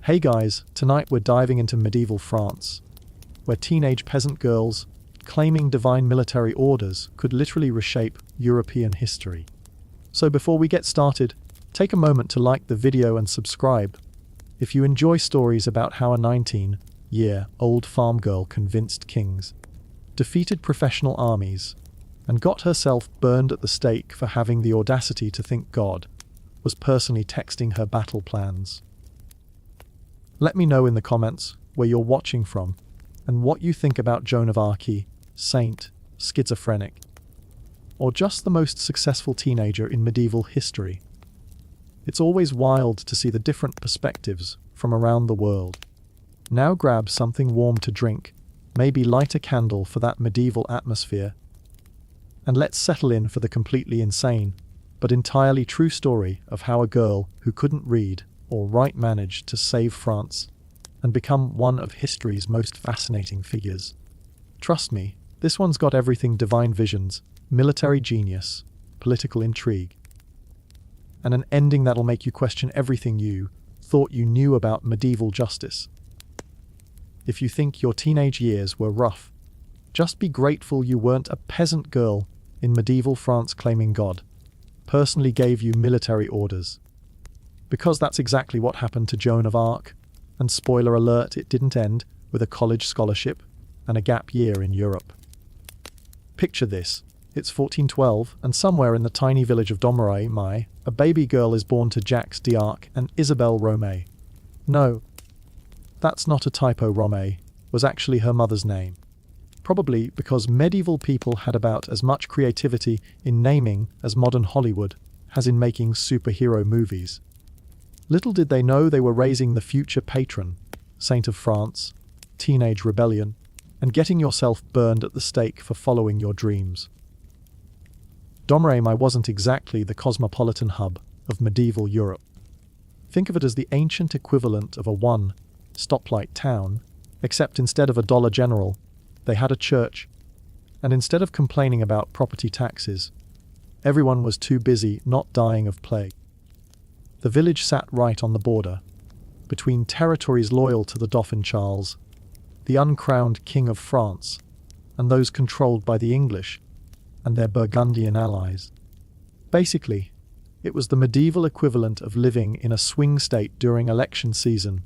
Hey guys, tonight we're diving into medieval France, where teenage peasant girls, claiming divine military orders, could literally reshape European history. So before we get started, take a moment to like the video and subscribe if you enjoy stories about how a 19-year-old farm girl convinced kings, defeated professional armies, and got herself burned at the stake for having the audacity to think God was personally texting her battle plans. Let me know in the comments where you're watching from and what you think about Joan of Arc, saint, schizophrenic, or just the most successful teenager in medieval history. It's always wild to see the different perspectives from around the world. Now grab something warm to drink, maybe light a candle for that medieval atmosphere, and let's settle in for the completely insane, but entirely true story of how a girl who couldn't read or write managed to save France and become one of history's most fascinating figures. Trust me, this one's got everything: divine visions, military genius, political intrigue, and an ending that'll make you question everything you thought you knew about medieval justice. If you think your teenage years were rough, just be grateful you weren't a peasant girl in medieval France claiming God personally gave you military orders. Because that's exactly what happened to Joan of Arc, and spoiler alert, it didn't end with a college scholarship and a gap year in Europe. Picture this: it's 1412, and somewhere in the tiny village of Domeray, a baby girl is born to Jacques d'Arc and Isabelle Romay. No, that's not a typo. Romay was actually her mother's name. Probably because medieval people had about as much creativity in naming as modern Hollywood has in making superhero movies. Little did they know they were raising the future patron saint of France, teenage rebellion, and getting yourself burned at the stake for following your dreams. Domeray wasn't exactly the cosmopolitan hub of medieval Europe. Think of it as the ancient equivalent of a one-stoplight town, except instead of a Dollar General, they had a church, and instead of complaining about property taxes, everyone was too busy not dying of plague. The village sat right on the border, between territories loyal to the Dauphin Charles, the uncrowned King of France, and those controlled by the English and their Burgundian allies. Basically, it was the medieval equivalent of living in a swing state during election season,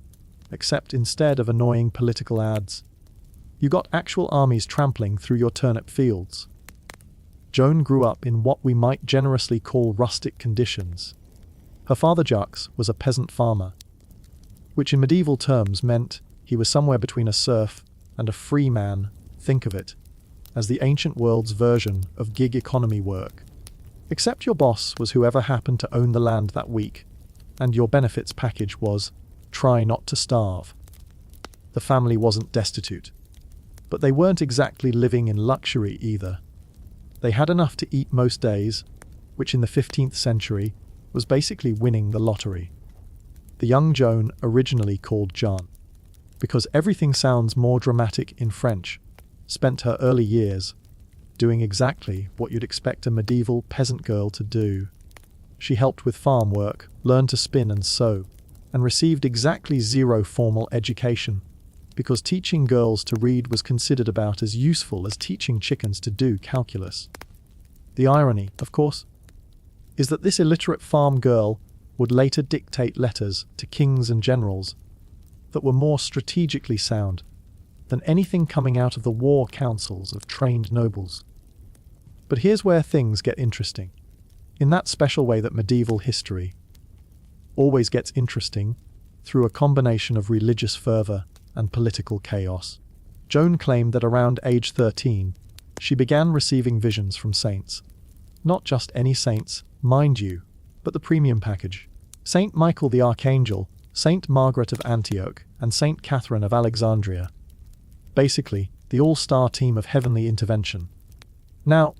except instead of annoying political ads, you got actual armies trampling through your turnip fields. Joan grew up in what we might generously call rustic conditions. Her father Jacques was a peasant farmer, which in medieval terms meant he was somewhere between a serf and a free man. Think of it as the ancient world's version of gig economy work. Except your boss was whoever happened to own the land that week, and your benefits package was try not to starve. The family wasn't destitute, but they weren't exactly living in luxury either. They had enough to eat most days, which in the 15th century was basically winning the lottery. The young Joan, originally called Jeanne, because everything sounds more dramatic in French, spent her early years doing exactly what you'd expect a medieval peasant girl to do. She helped with farm work, learned to spin and sew, and received exactly zero formal education, because teaching girls to read was considered about as useful as teaching chickens to do calculus. The irony, of course, is that this illiterate farm girl would later dictate letters to kings and generals that were more strategically sound than anything coming out of the war councils of trained nobles. But here's where things get interesting. In that special way that medieval history always gets interesting, through a combination of religious fervor and political chaos, Joan claimed that around age 13, she began receiving visions from saints. Not just any saints, mind you, but the premium package. Saint Michael the Archangel, Saint Margaret of Antioch, and Saint Catherine of Alexandria. Basically, the all-star team of heavenly intervention. Now,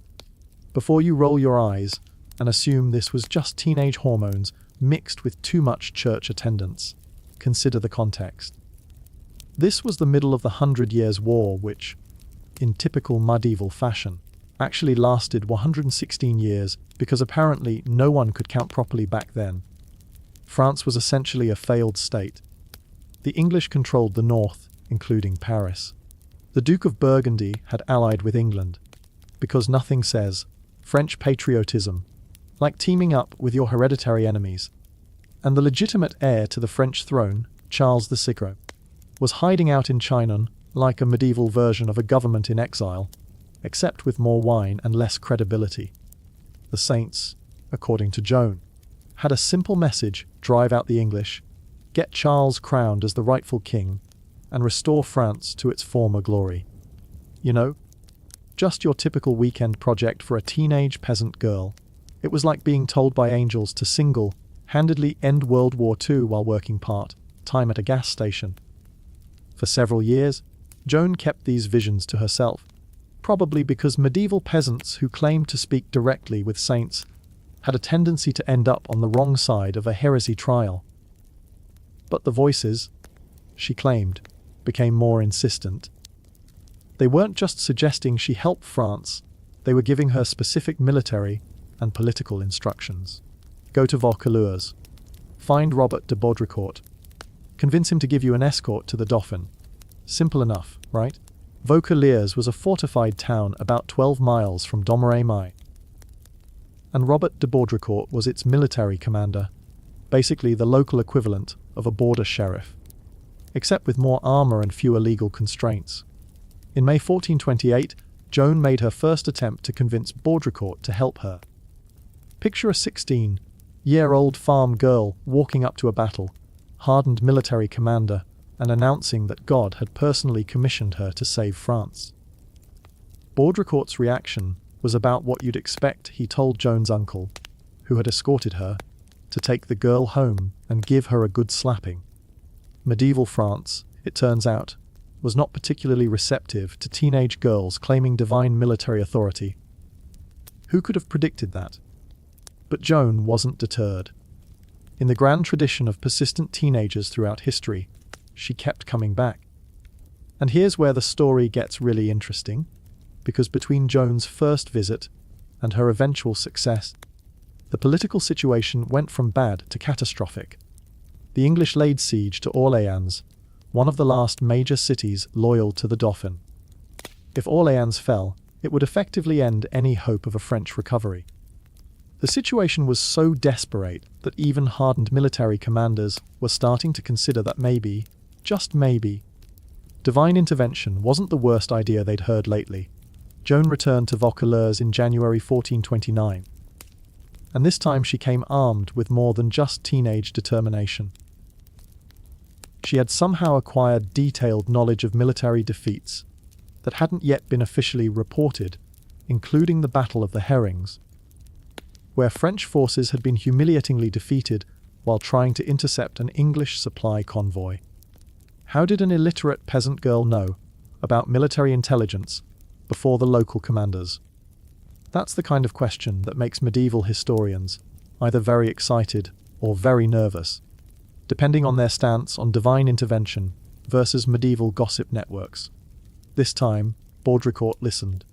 before you roll your eyes and assume this was just teenage hormones mixed with too much church attendance, consider the context. This was the middle of the 100 Years' War, which, in typical medieval fashion, actually lasted 116 years because apparently no one could count properly back then. France was essentially a failed state. The English controlled the north, including Paris. The Duke of Burgundy had allied with England, because nothing says French patriotism like teaming up with your hereditary enemies. And the legitimate heir to the French throne, Charles VI, was hiding out in Chinon like a medieval version of a government in exile, except with more wine and less credibility. The saints, according to Joan, had a simple message: drive out the English, get Charles crowned as the rightful king, and restore France to its former glory. You know, just your typical weekend project for a teenage peasant girl. It was like being told by angels to single-handedly end World War II while working part-time at a gas station. For several years, Joan kept these visions to herself, probably because medieval peasants who claimed to speak directly with saints had a tendency to end up on the wrong side of a heresy trial. But the voices, she claimed, became more insistent. They weren't just suggesting she help France, they were giving her specific military and political instructions. Go to Vaucouleurs. Find Robert de Baudricourt. Convince him to give you an escort to the Dauphin. Simple enough, right? Vaucouleurs was a fortified town about 12 miles from Domremy, and Robert de Baudricourt was its military commander, basically the local equivalent of a border sheriff, except with more armor and fewer legal constraints. In May 1428, Joan made her first attempt to convince Baudricourt to help her. Picture a 16-year-old farm girl walking up to a battle-hardened military commander and announcing that God had personally commissioned her to save France. Baudricourt's reaction was about what you'd expect. He told Joan's uncle, who had escorted her, to take the girl home and give her a good slapping. Medieval France, it turns out, was not particularly receptive to teenage girls claiming divine military authority. Who could have predicted that? But Joan wasn't deterred. In the grand tradition of persistent teenagers throughout history, she kept coming back. And here's where the story gets really interesting, because between Joan's first visit and her eventual success, the political situation went from bad to catastrophic. The English laid siege to Orléans, one of the last major cities loyal to the Dauphin. If Orléans fell, it would effectively end any hope of a French recovery. The situation was so desperate that even hardened military commanders were starting to consider that maybe, just maybe, divine intervention wasn't the worst idea they'd heard lately. Joan returned to Vaucouleurs in January 1429. And this time she came armed with more than just teenage determination. She had somehow acquired detailed knowledge of military defeats that hadn't yet been officially reported, including the Battle of the Herrings, where French forces had been humiliatingly defeated while trying to intercept an English supply convoy. How did an illiterate peasant girl know about military intelligence before the local commanders? That's the kind of question that makes medieval historians either very excited or very nervous, depending on their stance on divine intervention versus medieval gossip networks. This time, Baudricourt listened.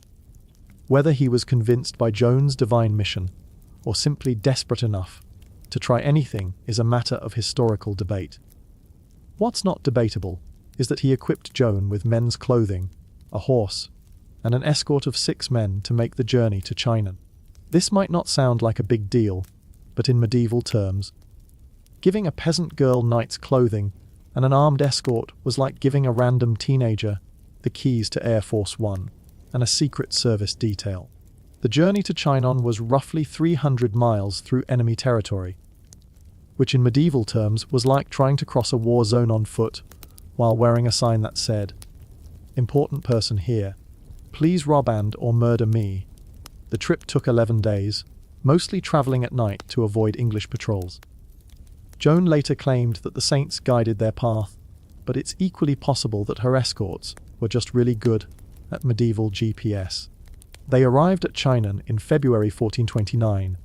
Whether he was convinced by Joan's divine mission or simply desperate enough to try anything is a matter of historical debate. What's not debatable is that he equipped Joan with men's clothing, a horse, and an escort of 6 men to make the journey to Chinon. This might not sound like a big deal, but in medieval terms, giving a peasant girl knight's clothing and an armed escort was like giving a random teenager the keys to Air Force One and a secret service detail. The journey to Chinon was roughly 300 miles through enemy territory, which in medieval terms was like trying to cross a war zone on foot while wearing a sign that said, "Important person here. Please rob and or murder me." The trip took 11 days, mostly traveling at night to avoid English patrols. Joan later claimed that the saints guided their path, but it's equally possible that her escorts were just really good at medieval GPS. They arrived at Chinon in February 1429,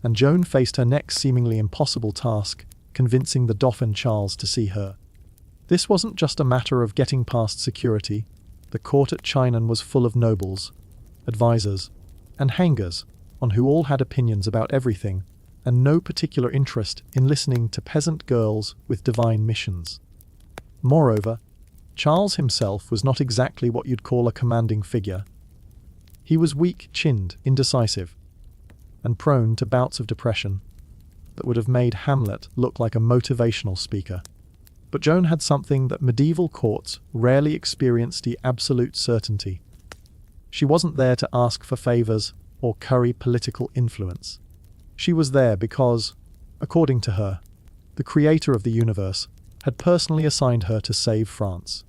and Joan faced her next seemingly impossible task, convincing the Dauphin Charles to see her. This wasn't just a matter of getting past security. The court at Chinon was full of nobles, advisors, and hangers on who all had opinions about everything and no particular interest in listening to peasant girls with divine missions. Moreover, Charles himself was not exactly what you'd call a commanding figure. He was weak-chinned, indecisive, and prone to bouts of depression that would have made Hamlet look like a motivational speaker. But Joan had something that medieval courts rarely experienced: the absolute certainty. She wasn't there to ask for favors or curry political influence. She was there because, according to her, the creator of the universe had personally assigned her to save France.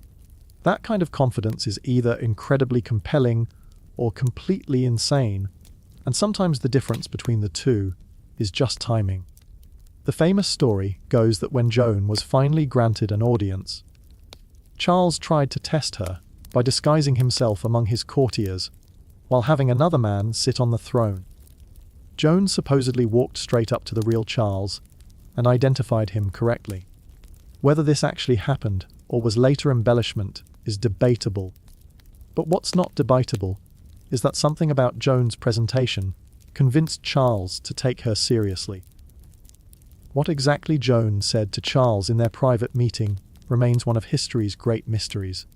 That kind of confidence is either incredibly compelling or completely insane, and sometimes the difference between the two is just timing. The famous story goes that when Joan was finally granted an audience, Charles tried to test her by disguising himself among his courtiers while having another man sit on the throne. Joan supposedly walked straight up to the real Charles and identified him correctly. Whether this actually happened or was later embellishment is debatable. But what's not debatable is that something about Joan's presentation convinced Charles to take her seriously. What exactly Joan said to Charles in their private meeting remains one of history's great mysteries.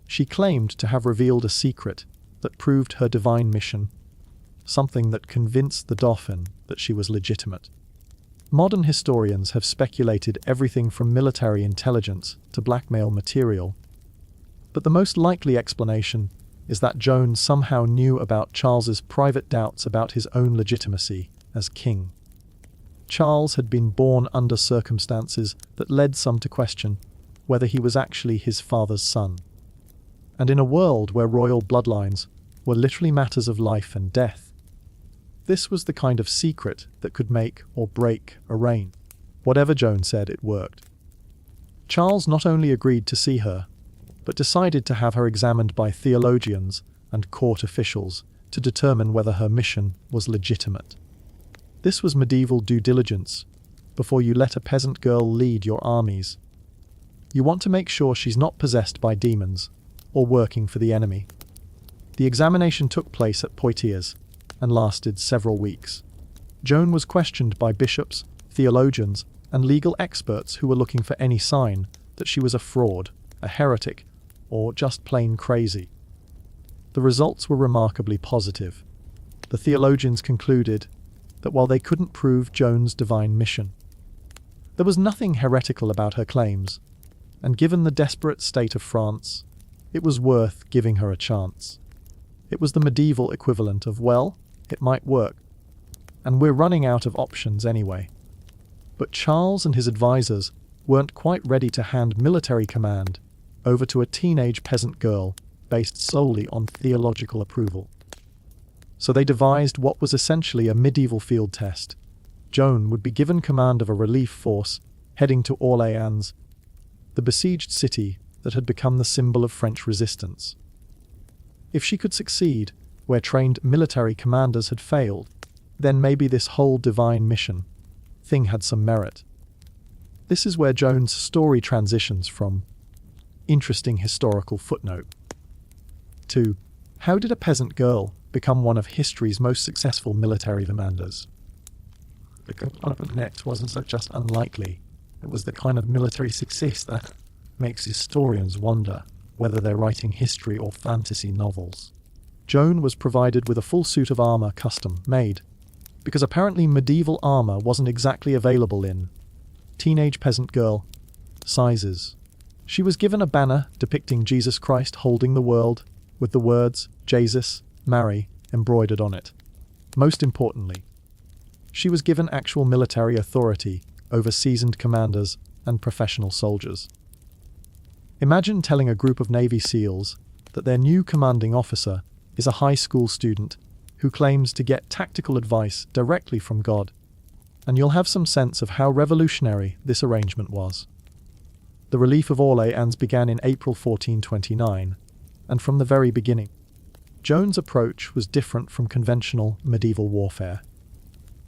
She claimed to have revealed a secret that proved her divine mission, something that convinced the Dauphin that she was legitimate. Modern historians have speculated everything from military intelligence to blackmail material, but the most likely explanation is that Joan somehow knew about Charles's private doubts about his own legitimacy as king. Charles had been born under circumstances that led some to question whether he was actually his father's son. And in a world where royal bloodlines were literally matters of life and death, this was the kind of secret that could make or break a reign. Whatever Joan said, it worked. Charles not only agreed to see her, but decided to have her examined by theologians and court officials to determine whether her mission was legitimate. This was medieval due diligence before you let a peasant girl lead your armies. You want to make sure she's not possessed by demons or working for the enemy. The examination took place at Poitiers and lasted several weeks. Joan was questioned by bishops, theologians, and legal experts who were looking for any sign that she was a fraud, a heretic, or just plain crazy. The results were remarkably positive. The theologians concluded that while they couldn't prove Joan's divine mission, there was nothing heretical about her claims, and given the desperate state of France, it was worth giving her a chance. It was the medieval equivalent of, well, it might work, and we're running out of options anyway. But Charles and his advisors weren't quite ready to hand military command over to a teenage peasant girl based solely on theological approval. So they devised what was essentially a medieval field test. Joan would be given command of a relief force heading to Orléans, the besieged city that had become the symbol of French resistance. If she could succeed where trained military commanders had failed, then maybe this whole divine mission thing had some merit. This is where Joan's story transitions from interesting historical footnote to how did a peasant girl become one of history's most successful military commanders? The component next wasn't just unlikely, it was the kind of military success that makes historians wonder whether they're writing history or fantasy novels. Joan was provided with a full suit of armor custom-made, because apparently medieval armor wasn't exactly available in teenage peasant girl sizes. She was given a banner depicting Jesus Christ holding the world, with the words, Jesus, Mary, embroidered on it. Most importantly, she was given actual military authority over seasoned commanders and professional soldiers. Imagine telling a group of Navy SEALs that their new commanding officer is a high school student who claims to get tactical advice directly from God, and you'll have some sense of how revolutionary this arrangement was. The relief of Orléans began in April 1429, and from the very beginning, Joan's approach was different from conventional medieval warfare.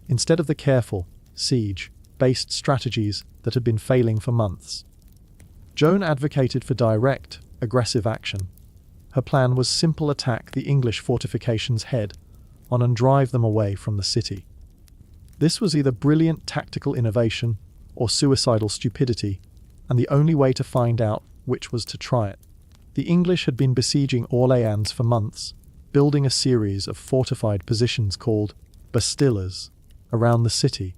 Instead of the careful, siege-based strategies that had been failing for months, Joan advocated for direct, aggressive action. Her plan was simple: attack the English fortifications head on and drive them away from the city. This was either brilliant tactical innovation or suicidal stupidity, and the only way to find out which was to try it. The English had been besieging Orléans for months, building a series of fortified positions called bastilles around the city.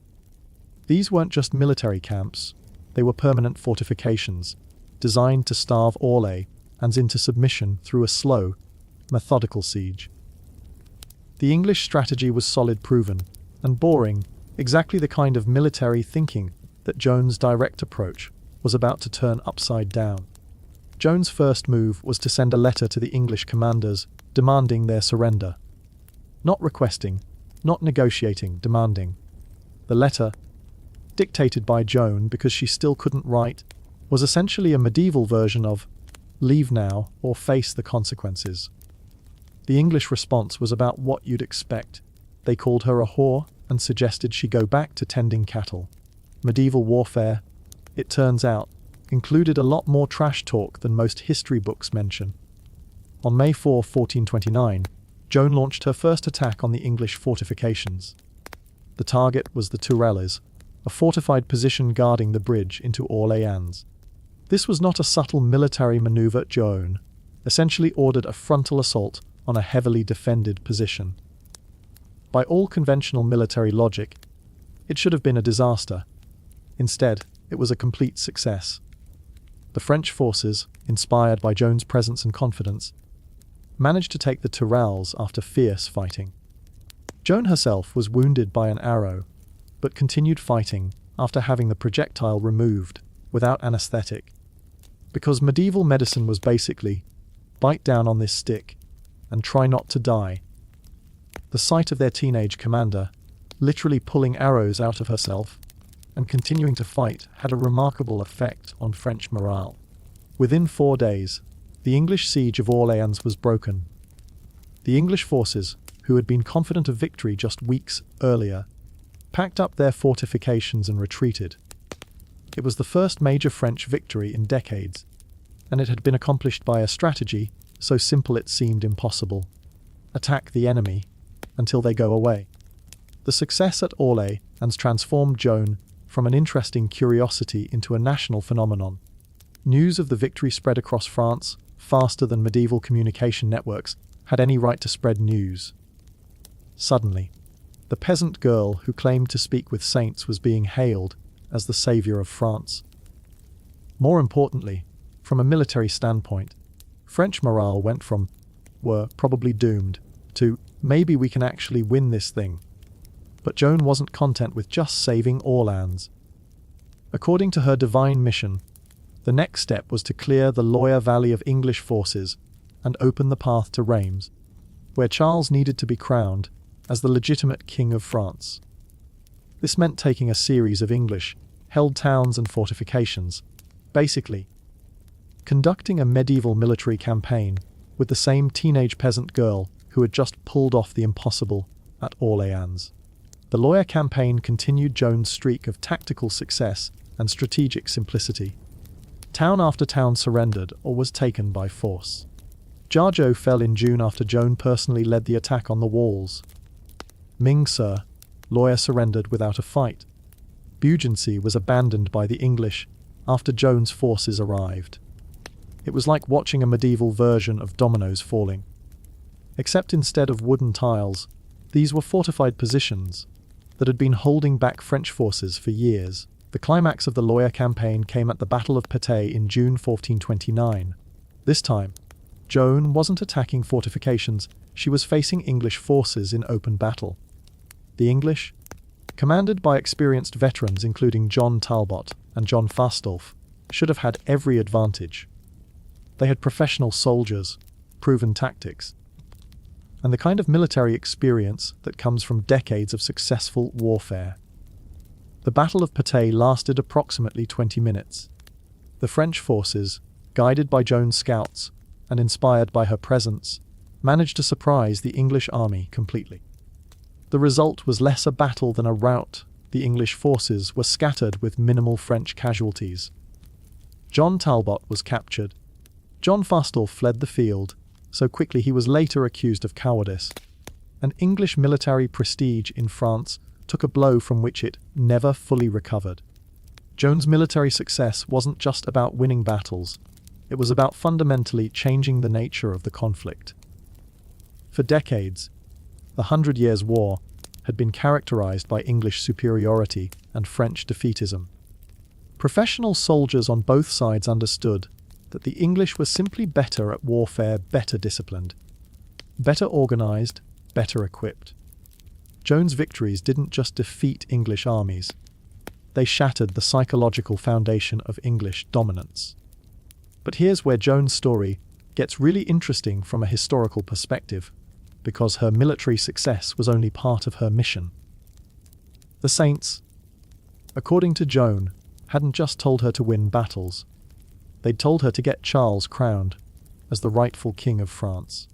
These weren't just military camps, they were permanent fortifications, designed to starve Orléans into submission through a slow, methodical siege. The English strategy was solid, proven, and boring, exactly the kind of military thinking that Joan's direct approach was about to turn upside down. Joan's first move was to send a letter to the English commanders demanding their surrender. Not requesting, not negotiating, demanding. The letter, dictated by Joan because she still couldn't write, was essentially a medieval version of "leave now or face the consequences." The English response was about what you'd expect. They called her a whore and suggested she go back to tending cattle. Medieval warfare, it turns out, included a lot more trash talk than most history books mention. On May 4, 1429, Joan launched her first attack on the English fortifications. The target was the Tourelles, a fortified position guarding the bridge into Orléans. This was not a subtle military maneuver. Joan essentially ordered a frontal assault on a heavily defended position. By all conventional military logic, it should have been a disaster. Instead, it was a complete success. The French forces, inspired by Joan's presence and confidence, managed to take the Tourelles after fierce fighting. Joan herself was wounded by an arrow, but continued fighting after having the projectile removed without anesthetic. Because medieval medicine was basically, bite down on this stick and try not to die. The sight of their teenage commander literally pulling arrows out of herself and continuing to fight had a remarkable effect on French morale. Within 4 days, the English siege of Orléans was broken. The English forces, who had been confident of victory just weeks earlier, packed up their fortifications and retreated. It was the first major French victory in decades, and it had been accomplished by a strategy so simple it seemed impossible. Attack the enemy until they go away. The success at Orléans transformed Joan from an interesting curiosity into a national phenomenon. News of the victory spread across France faster than medieval communication networks had any right to spread news. Suddenly, the peasant girl who claimed to speak with saints was being hailed as the savior of France. More importantly, from a military standpoint, French morale went from "we're probably doomed" to "maybe we can actually win this thing." But Joan wasn't content with just saving Orléans. According to her divine mission, the next step was to clear the Loire Valley of English forces and open the path to Reims, where Charles needed to be crowned as the legitimate King of France. This meant taking a series of English-held towns and fortifications, basically conducting a medieval military campaign with the same teenage peasant girl who had just pulled off the impossible at Orléans. The Loire campaign continued Joan's streak of tactical success and strategic simplicity. Town after town surrendered or was taken by force. Jargeau fell in June after Joan personally led the attack on the walls. Mingsa, Loire surrendered without a fight. Beaugency was abandoned by the English after Joan's forces arrived. It was like watching a medieval version of dominoes falling. Except instead of wooden tiles, these were fortified positions that had been holding back French forces for years. The climax of the Loire campaign came at the Battle of Patay in June 1429. This time, Joan wasn't attacking fortifications, she was facing English forces in open battle. The English, commanded by experienced veterans including John Talbot and John Fastolf, should have had every advantage. They had professional soldiers, proven tactics, and the kind of military experience that comes from decades of successful warfare. The Battle of Patay lasted approximately 20 minutes. The French forces, guided by Joan's scouts and inspired by her presence, managed to surprise the English army completely. The result was less a battle than a rout. The English forces were scattered with minimal French casualties. John Talbot was captured. John Fastolf fled the field, so quickly he was later accused of cowardice. And English military prestige in France took a blow from which it never fully recovered. Joan's military success wasn't just about winning battles, it was about fundamentally changing the nature of the conflict. For decades, the 100 Years' War had been characterized by English superiority and French defeatism. Professional soldiers on both sides understood that the English were simply better at warfare, better disciplined, better organized, better equipped. Joan's victories didn't just defeat English armies, they shattered the psychological foundation of English dominance. But here's where Joan's story gets really interesting from a historical perspective, because her military success was only part of her mission. The saints, according to Joan, hadn't just told her to win battles. They'd told her to get Charles crowned as the rightful king of France.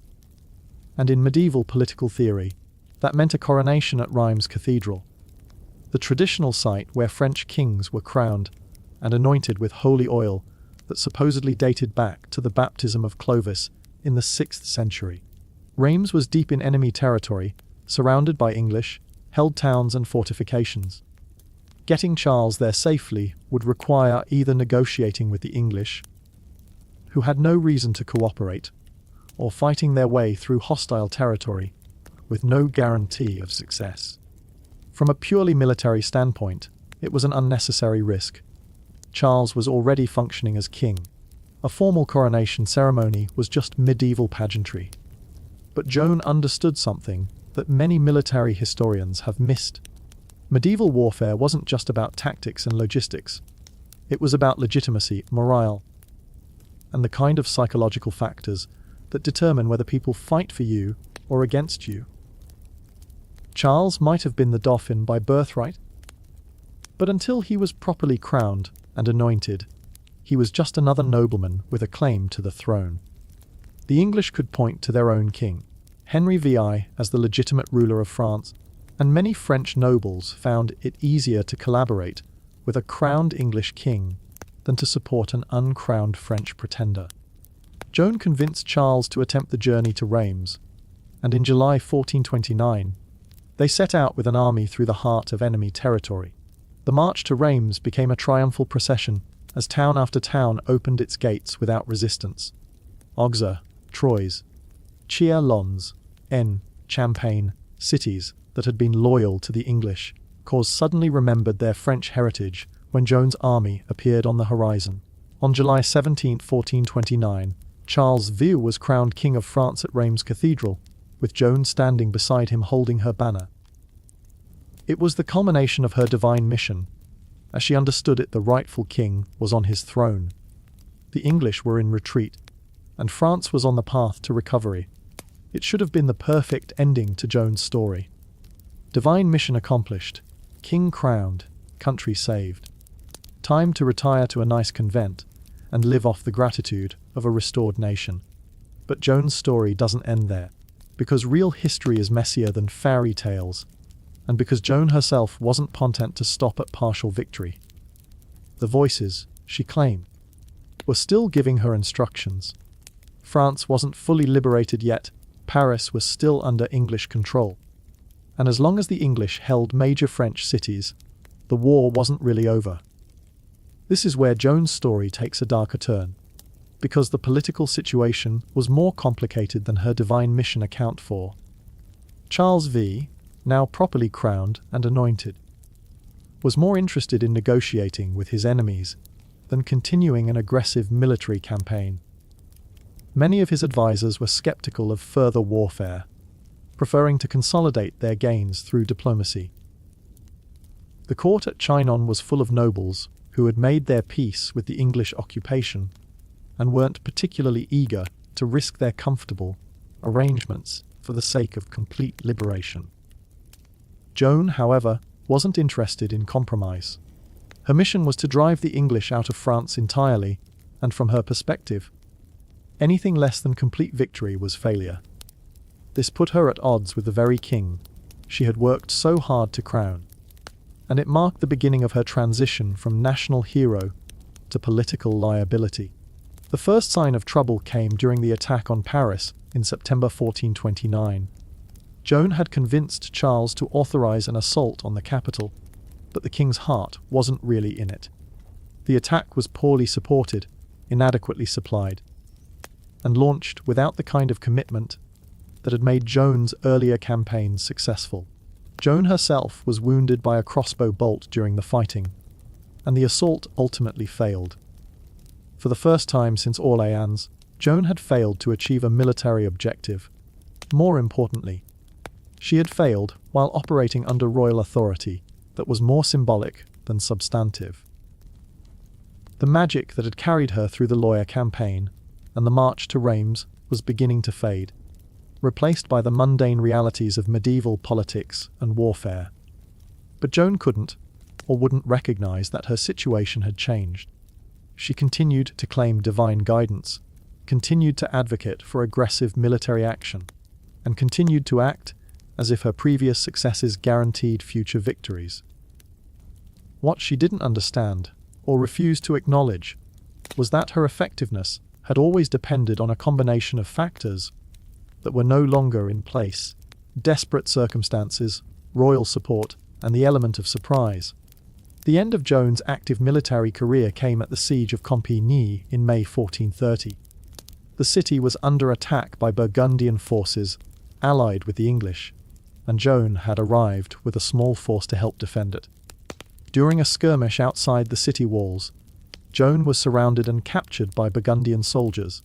And in medieval political theory, that meant a coronation at Reims Cathedral, the traditional site where French kings were crowned and anointed with holy oil that supposedly dated back to the baptism of Clovis in the 6th century. Reims was deep in enemy territory, surrounded by English, held towns and fortifications. Getting Charles there safely would require either negotiating with the English, who had no reason to cooperate, or fighting their way through hostile territory with no guarantee of success. From a purely military standpoint, it was an unnecessary risk. Charles was already functioning as king. A formal coronation ceremony was just medieval pageantry. But Joan understood something that many military historians have missed. Medieval warfare wasn't just about tactics and logistics. It was about legitimacy, morale, and the kind of psychological factors that determine whether people fight for you or against you. Charles might have been the Dauphin by birthright, but until he was properly crowned and anointed, he was just another nobleman with a claim to the throne. The English could point to their own king, Henry VI, as the legitimate ruler of France, and many French nobles found it easier to collaborate with a crowned English king than to support an uncrowned French pretender. Joan convinced Charles to attempt the journey to Reims, and in July 1429, they set out with an army through the heart of enemy territory. The march to Reims became a triumphal procession as town after town opened its gates without resistance. Auxerre, Troyes, Chiers-Lons, Aisne, Champagne, cities that had been loyal to the English, suddenly remembered their French heritage when Joan's army appeared on the horizon. On July 17, 1429, Charles VI was crowned King of France at Reims Cathedral, with Joan standing beside him holding her banner. It was the culmination of her divine mission. As she understood it, the rightful king was on his throne. The English were in retreat, and France was on the path to recovery. It should have been the perfect ending to Joan's story. Divine mission accomplished, king crowned, country saved. Time to retire to a nice convent and live off the gratitude of a restored nation. But Joan's story doesn't end there, because real history is messier than fairy tales, and because Joan herself wasn't content to stop at partial victory. The voices, she claimed, were still giving her instructions. France wasn't fully liberated yet, Paris was still under English control. And as long as the English held major French cities, the war wasn't really over. This is where Joan's story takes a darker turn, because the political situation was more complicated than her divine mission account for. Charles V, now properly crowned and anointed, was more interested in negotiating with his enemies than continuing an aggressive military campaign. Many of his advisors were skeptical of further warfare, preferring to consolidate their gains through diplomacy. The court at Chinon was full of nobles who had made their peace with the English occupation and weren't particularly eager to risk their comfortable arrangements for the sake of complete liberation. Joan, however, wasn't interested in compromise. Her mission was to drive the English out of France entirely, and from her perspective, anything less than complete victory was failure. This put her at odds with the very king she had worked so hard to crown, and it marked the beginning of her transition from national hero to political liability. The first sign of trouble came during the attack on Paris in September 1429. Joan had convinced Charles to authorize an assault on the capital, but the king's heart wasn't really in it. The attack was poorly supported, inadequately supplied, and launched without the kind of commitment that had made Joan's earlier campaigns successful. Joan herself was wounded by a crossbow bolt during the fighting, and the assault ultimately failed. For the first time since Orléans, Joan had failed to achieve a military objective. More importantly, she had failed while operating under royal authority that was more symbolic than substantive. The magic that had carried her through the Loire campaign and the march to Reims was beginning to fade, replaced by the mundane realities of medieval politics and warfare. But Joan couldn't, or wouldn't recognize that her situation had changed. She continued to claim divine guidance, continued to advocate for aggressive military action, and continued to act as if her previous successes guaranteed future victories. What she didn't understand, or refused to acknowledge, was that her effectiveness had always depended on a combination of factors that were no longer in place: desperate circumstances, royal support, and the element of surprise. The end of Joan's active military career came at the siege of Compiègne in May 1430. The city was under attack by Burgundian forces, allied with the English, and Joan had arrived with a small force to help defend it. During a skirmish outside the city walls, Joan was surrounded and captured by Burgundian soldiers.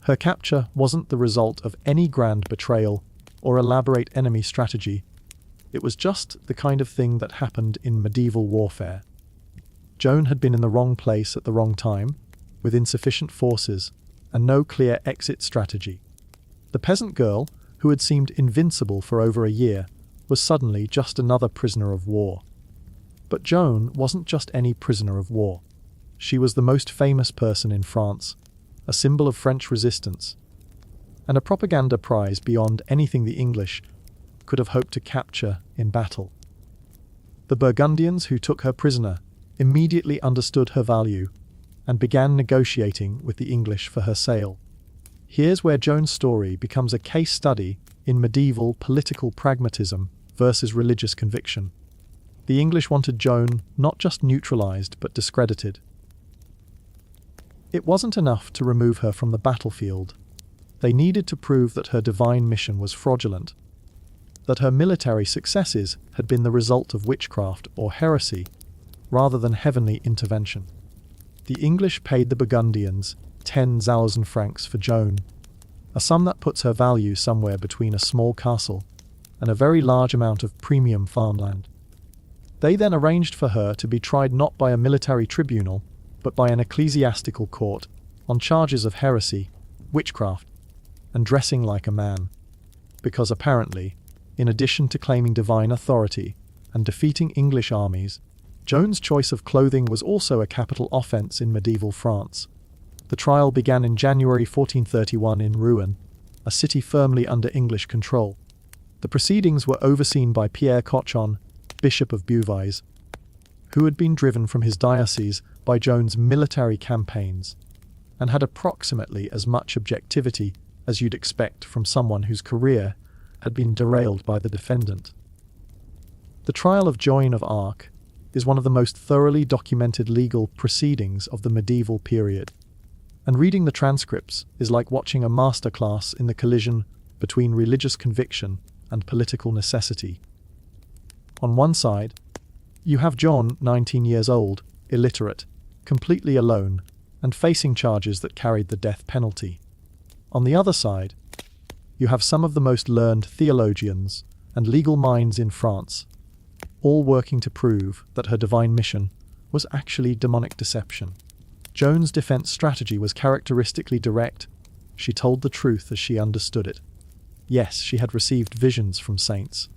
Her capture wasn't the result of any grand betrayal or elaborate enemy strategy. It was just the kind of thing that happened in medieval warfare. Joan had been in the wrong place at the wrong time, with insufficient forces and no clear exit strategy. The peasant girl, who had seemed invincible for over a year, was suddenly just another prisoner of war. But Joan wasn't just any prisoner of war. She was the most famous person in France, a symbol of French resistance, and a propaganda prize beyond anything the English could have hoped to capture in battle. The Burgundians who took her prisoner immediately understood her value and began negotiating with the English for her sale. Here's where Joan's story becomes a case study in medieval political pragmatism versus religious conviction. The English wanted Joan not just neutralized but discredited. It wasn't enough to remove her from the battlefield. They needed to prove that her divine mission was fraudulent, that her military successes had been the result of witchcraft or heresy, rather than heavenly intervention. The English paid the Burgundians 10,000 francs for Joan, a sum that puts her value somewhere between a small castle and a very large amount of premium farmland. They then arranged for her to be tried not by a military tribunal, but by an ecclesiastical court, on charges of heresy, witchcraft, and dressing like a man. Because apparently, in addition to claiming divine authority and defeating English armies, Joan's choice of clothing was also a capital offense in medieval France. The trial began in January 1431 in Rouen, a city firmly under English control. The proceedings were overseen by Pierre Cochon, Bishop of Beauvais, who had been driven from his diocese by Joan's military campaigns, and had approximately as much objectivity as you'd expect from someone whose career had been derailed by the defendant. The trial of Joan of Arc is one of the most thoroughly documented legal proceedings of the medieval period, and reading the transcripts is like watching a masterclass in the collision between religious conviction and political necessity. On one side, you have John, 19 years old, illiterate, completely alone, and facing charges that carried the death penalty. On the other side, you have some of the most learned theologians and legal minds in France, all working to prove that her divine mission was actually demonic deception. Joan's defense strategy was characteristically direct. She told the truth as she understood it. Yes, she had received visions from saints.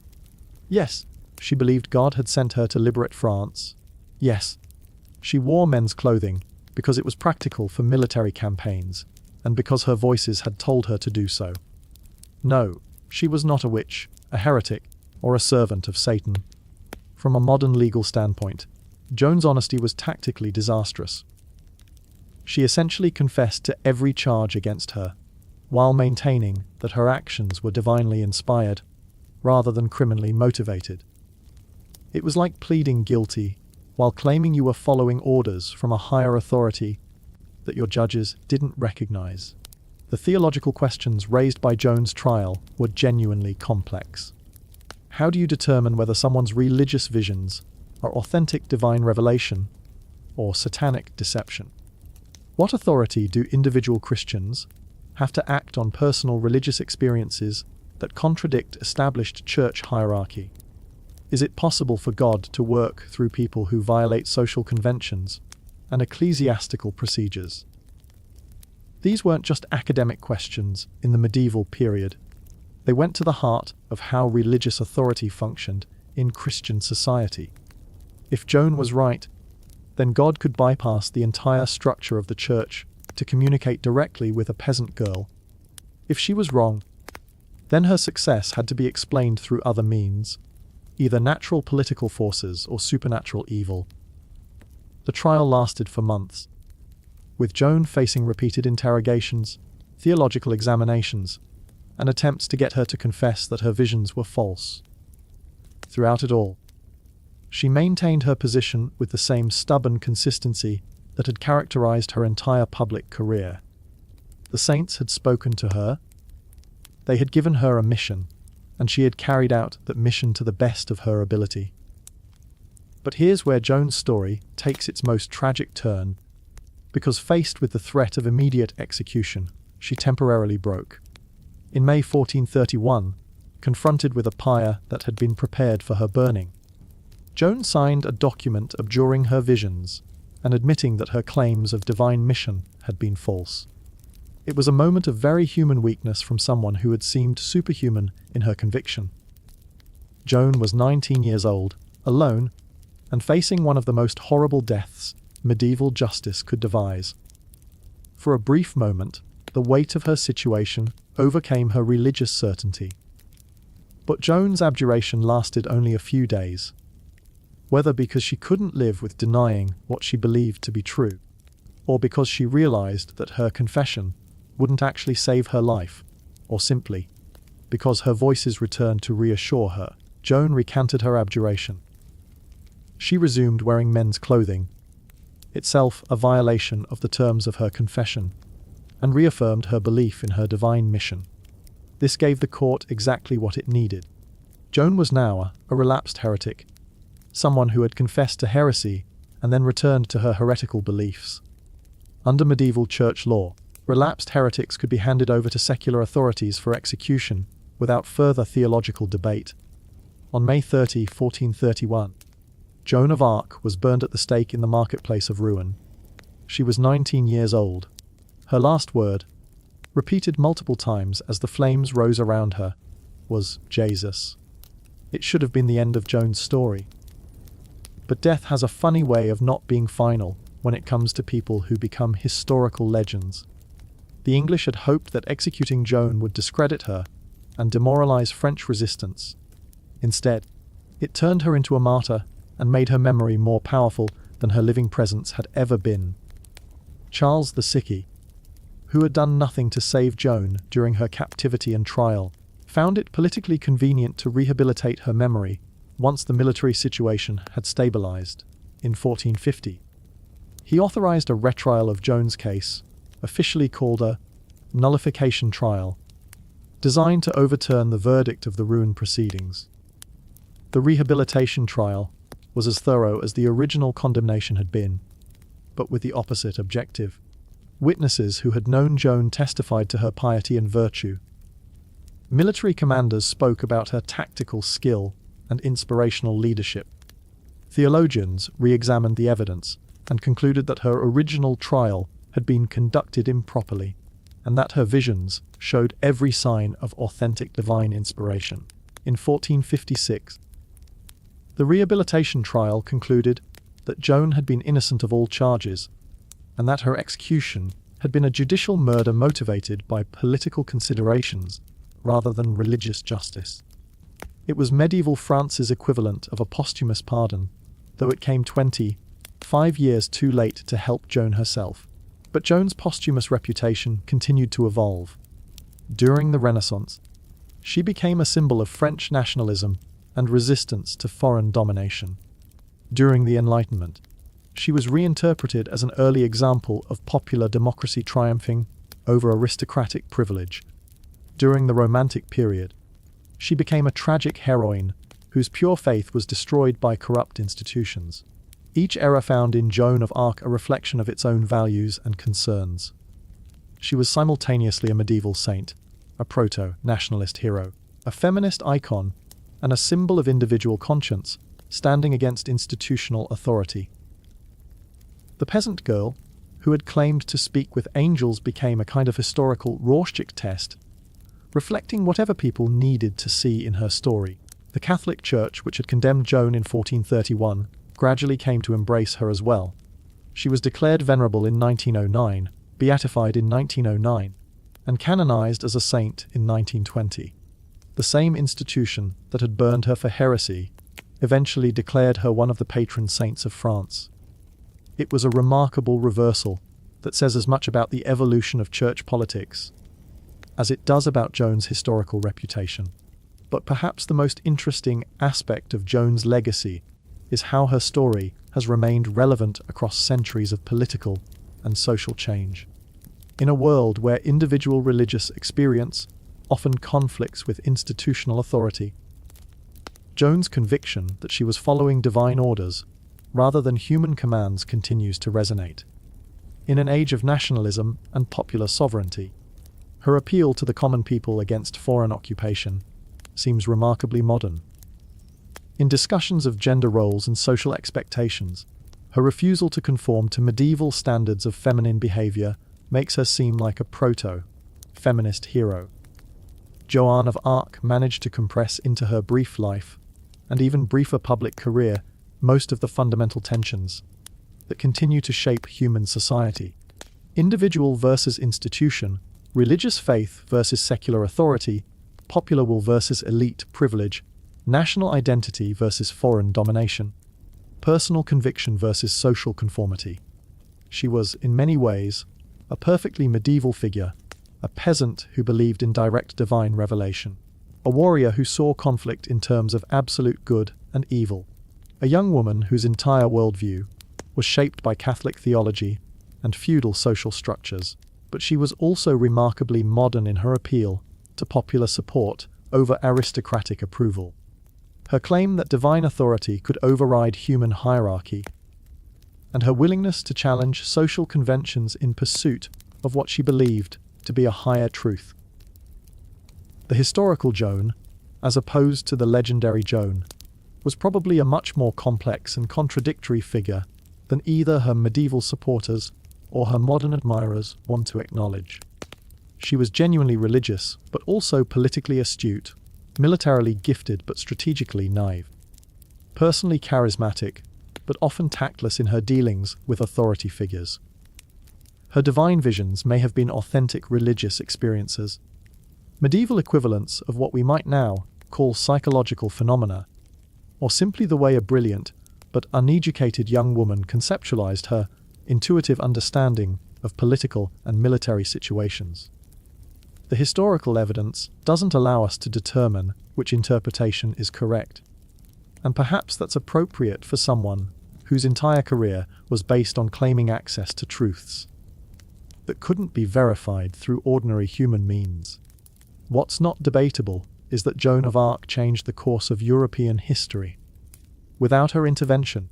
Yes, she believed God had sent her to liberate France. Yes, she wore men's clothing because it was practical for military campaigns, and because her voices had told her to do so. No, she was not a witch, a heretic, or a servant of Satan. From a modern legal standpoint, Joan's honesty was tactically disastrous. She essentially confessed to every charge against her, while maintaining that her actions were divinely inspired, rather than criminally motivated. It was like pleading guilty while claiming you were following orders from a higher authority that your judges didn't recognize. The theological questions raised by Joan's trial were genuinely complex. How do you determine whether someone's religious visions are authentic divine revelation or satanic deception? What authority do individual Christians have to act on personal religious experiences that contradict established church hierarchy? Is it possible for God to work through people who violate social conventions and ecclesiastical procedures? These weren't just academic questions in the medieval period. They went to the heart of how religious authority functioned in Christian society. If Joan was right, then God could bypass the entire structure of the church to communicate directly with a peasant girl. If she was wrong, then her success had to be explained through other means, either natural political forces or supernatural evil. The trial lasted for months, with Joan facing repeated interrogations, theological examinations, and attempts to get her to confess that her visions were false. Throughout it all, she maintained her position with the same stubborn consistency that had characterized her entire public career. The saints had spoken to her. They had given her a mission, and she had carried out that mission to the best of her ability. But here's where Joan's story takes its most tragic turn, because faced with the threat of immediate execution, she temporarily broke. In May 1431, confronted with a pyre that had been prepared for her burning, Joan signed a document abjuring her visions and admitting that her claims of divine mission had been false. It was a moment of very human weakness from someone who had seemed superhuman in her conviction. Joan was 19 years old, alone, and facing one of the most horrible deaths medieval justice could devise. For a brief moment, the weight of her situation overcame her religious certainty. But Joan's abjuration lasted only a few days. Whether because she couldn't live with denying what she believed to be true, or because she realized that her confession wouldn't actually save her life, or simply because her voices returned to reassure her, Joan recanted her abjuration. She resumed wearing men's clothing, itself a violation of the terms of her confession, and reaffirmed her belief in her divine mission. This gave the court exactly what it needed. Joan was now a relapsed heretic, someone who had confessed to heresy and then returned to her heretical beliefs. Under medieval church law, relapsed heretics could be handed over to secular authorities for execution without further theological debate. On May 30, 1431, Joan of Arc was burned at the stake in the marketplace of Rouen. She was 19 years old. Her last word, repeated multiple times as the flames rose around her, was Jesus. It should have been the end of Joan's story. But death has a funny way of not being final when it comes to people who become historical legends. The English had hoped that executing Joan would discredit her and demoralize French resistance. Instead, it turned her into a martyr and made her memory more powerful than her living presence had ever been. Charles the Sickey, who had done nothing to save Joan during her captivity and trial, found it politically convenient to rehabilitate her memory once the military situation had stabilized. In 1450, he authorized a retrial of Joan's case, officially called a nullification trial, designed to overturn the verdict of the Rouen proceedings. The rehabilitation trial was as thorough as the original condemnation had been, but with the opposite objective. Witnesses who had known Joan testified to her piety and virtue. Military commanders spoke about her tactical skill and inspirational leadership. Theologians re-examined the evidence and concluded that her original trial had been conducted improperly, and that her visions showed every sign of authentic divine inspiration. In 1456, the rehabilitation trial concluded that Joan had been innocent of all charges, and that her execution had been a judicial murder motivated by political considerations rather than religious justice. It was medieval France's equivalent of a posthumous pardon, though it came 25 years too late to help Joan herself. But Joan's posthumous reputation continued to evolve. During the Renaissance, she became a symbol of French nationalism and resistance to foreign domination. During the Enlightenment, she was reinterpreted as an early example of popular democracy triumphing over aristocratic privilege. During the Romantic period, she became a tragic heroine whose pure faith was destroyed by corrupt institutions. Each era found in Joan of Arc a reflection of its own values and concerns. She was simultaneously a medieval saint, a proto-nationalist hero, a feminist icon, and a symbol of individual conscience, standing against institutional authority. The peasant girl, who had claimed to speak with angels, became a kind of historical Rorschach test, reflecting whatever people needed to see in her story. The Catholic Church, which had condemned Joan in 1431, gradually came to embrace her as well. She was declared venerable in 1909, beatified in 1909, and canonized as a saint in 1920. The same institution that had burned her for heresy eventually declared her one of the patron saints of France. It was a remarkable reversal that says as much about the evolution of church politics as it does about Joan's historical reputation. But perhaps the most interesting aspect of Joan's legacy is how her story has remained relevant across centuries of political and social change. In a world where individual religious experience often conflicts with institutional authority, Joan's conviction that she was following divine orders rather than human commands continues to resonate. In an age of nationalism and popular sovereignty, her appeal to the common people against foreign occupation seems remarkably modern. In discussions of gender roles and social expectations, her refusal to conform to medieval standards of feminine behavior makes her seem like a proto-feminist hero. Joan of Arc managed to compress into her brief life, and even briefer public career, most of the fundamental tensions that continue to shape human society. Individual versus institution, religious faith versus secular authority, popular will versus elite privilege, national identity versus foreign domination, personal conviction versus social conformity. She was, in many ways, a perfectly medieval figure, a peasant who believed in direct divine revelation, a warrior who saw conflict in terms of absolute good and evil, a young woman whose entire worldview was shaped by Catholic theology and feudal social structures, but she was also remarkably modern in her appeal to popular support over aristocratic approval. Her claim that divine authority could override human hierarchy, and her willingness to challenge social conventions in pursuit of what she believed to be a higher truth. The historical Joan, as opposed to the legendary Joan, was probably a much more complex and contradictory figure than either her medieval supporters or her modern admirers want to acknowledge. She was genuinely religious, but also politically astute, militarily gifted but strategically naive, personally charismatic, but often tactless in her dealings with authority figures. Her divine visions may have been authentic religious experiences, medieval equivalents of what we might now call psychological phenomena, or simply the way a brilliant but uneducated young woman conceptualized her intuitive understanding of political and military situations. The historical evidence doesn't allow us to determine which interpretation is correct, and perhaps that's appropriate for someone whose entire career was based on claiming access to truths that couldn't be verified through ordinary human means. What's not debatable is that Joan of Arc changed the course of European history. Without her intervention,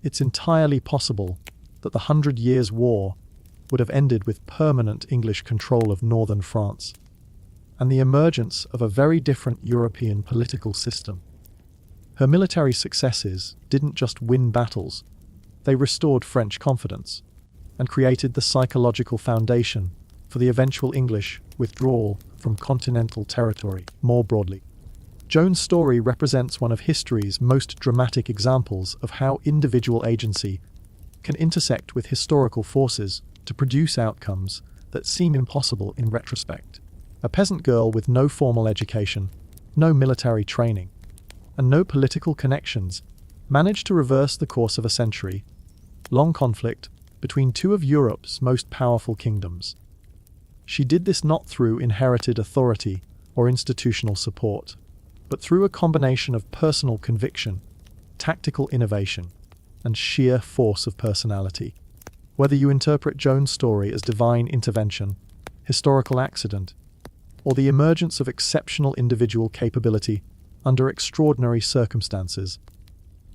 it's entirely possible that the 100 Years' War would have ended with permanent English control of northern France, and the emergence of a very different European political system. Her military successes didn't just win battles, they restored French confidence, and created the psychological foundation for the eventual English withdrawal from continental territory more broadly. Joan's story represents one of history's most dramatic examples of how individual agency can intersect with historical forces to produce outcomes that seem impossible in retrospect. A peasant girl with no formal education, no military training, and no political connections managed to reverse the course of a century-long conflict between two of Europe's most powerful kingdoms. She did this not through inherited authority or institutional support, but through a combination of personal conviction, tactical innovation, and sheer force of personality. Whether you interpret Joan's story as divine intervention, historical accident, or the emergence of exceptional individual capability under extraordinary circumstances,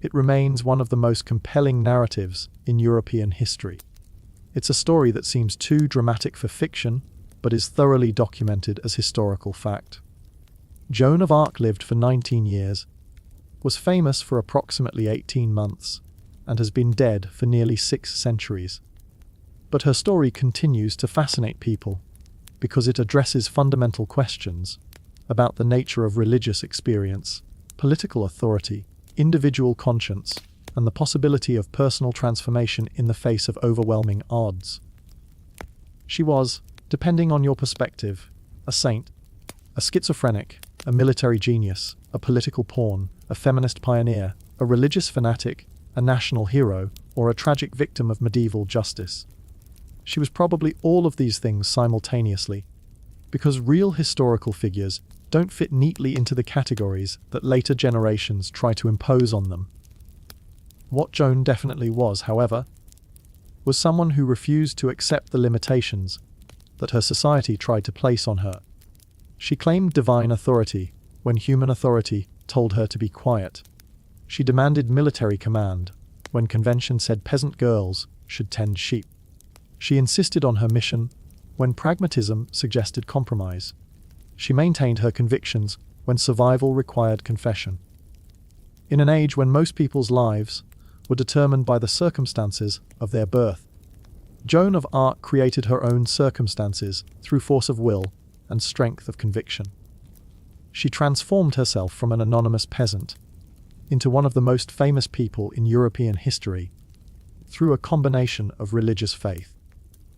it remains one of the most compelling narratives in European history. It's a story that seems too dramatic for fiction, but is thoroughly documented as historical fact. Joan of Arc lived for 19 years, was famous for approximately 18 months, and has been dead for nearly 6 centuries. But her story continues to fascinate people because it addresses fundamental questions about the nature of religious experience, political authority, individual conscience, and the possibility of personal transformation in the face of overwhelming odds. She was, depending on your perspective, a saint, a schizophrenic, a military genius, a political pawn, a feminist pioneer, a religious fanatic, a national hero, or a tragic victim of medieval justice. She was probably all of these things simultaneously, because real historical figures don't fit neatly into the categories that later generations try to impose on them. What Joan definitely was, however, was someone who refused to accept the limitations that her society tried to place on her. She claimed divine authority when human authority told her to be quiet. She demanded military command when convention said peasant girls should tend sheep. She insisted on her mission when pragmatism suggested compromise. She maintained her convictions when survival required confession. In an age when most people's lives were determined by the circumstances of their birth, Joan of Arc created her own circumstances through force of will and strength of conviction. She transformed herself from an anonymous peasant into one of the most famous people in European history through a combination of religious faith,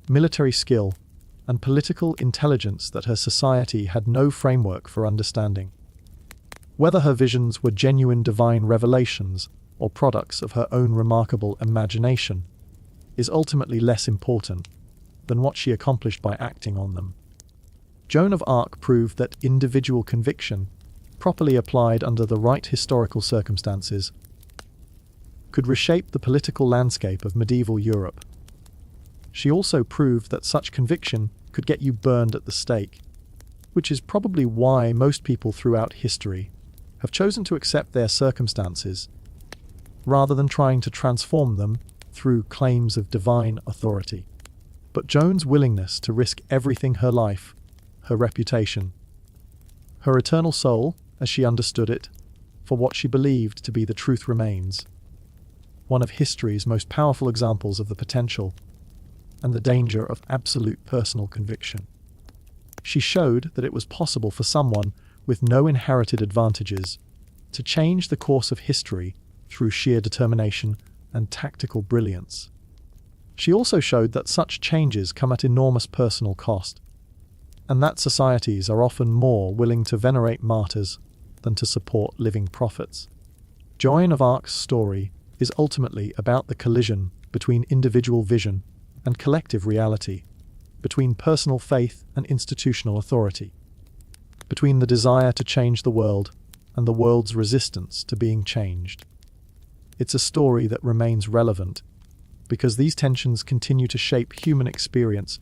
military skill, and political intelligence that her society had no framework for understanding. Whether her visions were genuine divine revelations or products of her own remarkable imagination is ultimately less important than what she accomplished by acting on them. Joan of Arc proved that individual conviction, properly applied under the right historical circumstances, could reshape the political landscape of medieval Europe. She also proved that such conviction could get you burned at the stake, which is probably why most people throughout history have chosen to accept their circumstances rather than trying to transform them through claims of divine authority. But Joan's willingness to risk everything, her life, her reputation, her eternal soul, as she understood it, for what she believed to be the truth remains one of history's most powerful examples of the potential and the danger of absolute personal conviction. She showed that it was possible for someone with no inherited advantages to change the course of history through sheer determination and tactical brilliance. She also showed that such changes come at enormous personal cost, and that societies are often more willing to venerate martyrs than to support living prophets. Joan of Arc's story is ultimately about the collision between individual vision and collective reality, between personal faith and institutional authority, between the desire to change the world and the world's resistance to being changed. It's a story that remains relevant because these tensions continue to shape human experience,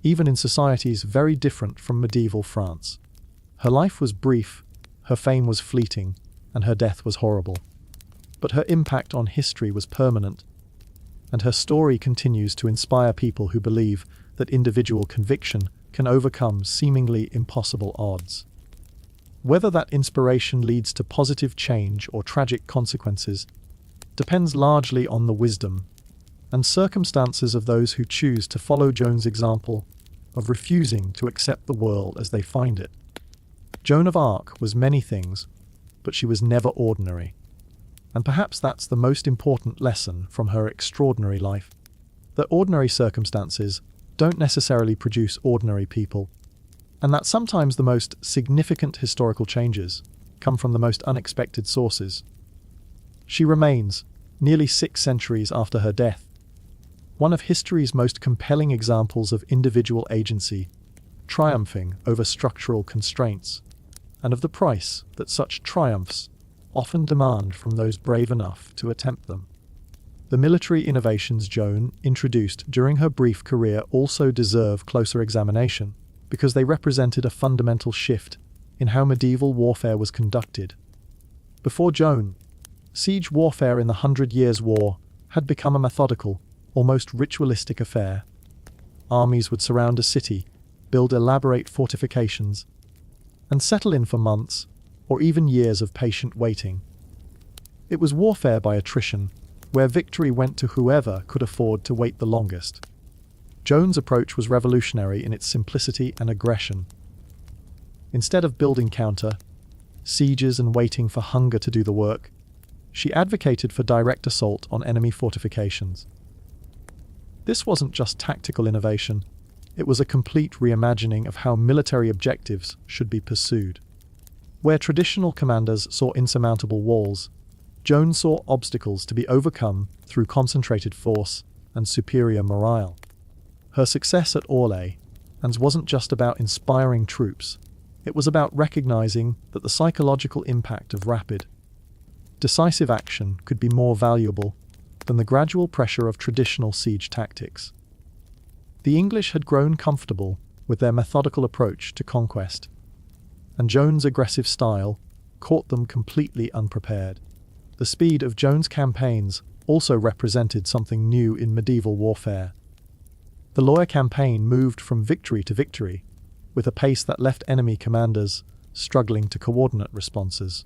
even in societies very different from medieval France. Her life was brief, her fame was fleeting, and her death was horrible. But her impact on history was permanent, and her story continues to inspire people who believe that individual conviction can overcome seemingly impossible odds. Whether that inspiration leads to positive change or tragic consequences depends largely on the wisdom and circumstances of those who choose to follow Joan's example of refusing to accept the world as they find it. Joan of Arc was many things, but she was never ordinary. And perhaps that's the most important lesson from her extraordinary life, that ordinary circumstances don't necessarily produce ordinary people, and that sometimes the most significant historical changes come from the most unexpected sources. She remains, nearly 6 centuries after her death, one of history's most compelling examples of individual agency, triumphing over structural constraints, and of the price that such triumphs often demand from those brave enough to attempt them. The military innovations Joan introduced during her brief career also deserve closer examination, because they represented a fundamental shift in how medieval warfare was conducted. Before Joan, siege warfare in the 100 Years' War had become a methodical, almost ritualistic affair. Armies would surround a city, build elaborate fortifications, and settle in for months, or even years of patient waiting. It was warfare by attrition, where victory went to whoever could afford to wait the longest. Joan's approach was revolutionary in its simplicity and aggression. Instead of building counter sieges and waiting for hunger to do the work, she advocated for direct assault on enemy fortifications. This wasn't just tactical innovation, it was a complete reimagining of how military objectives should be pursued. Where traditional commanders saw insurmountable walls, Joan saw obstacles to be overcome through concentrated force and superior morale. Her success at Orléans wasn't just about inspiring troops, it was about recognizing that the psychological impact of rapid, decisive action could be more valuable than the gradual pressure of traditional siege tactics. The English had grown comfortable with their methodical approach to conquest, and Joan's aggressive style caught them completely unprepared. The speed of Joan's campaigns also represented something new in medieval warfare. The Loire campaign moved from victory to victory, with a pace that left enemy commanders struggling to coordinate responses.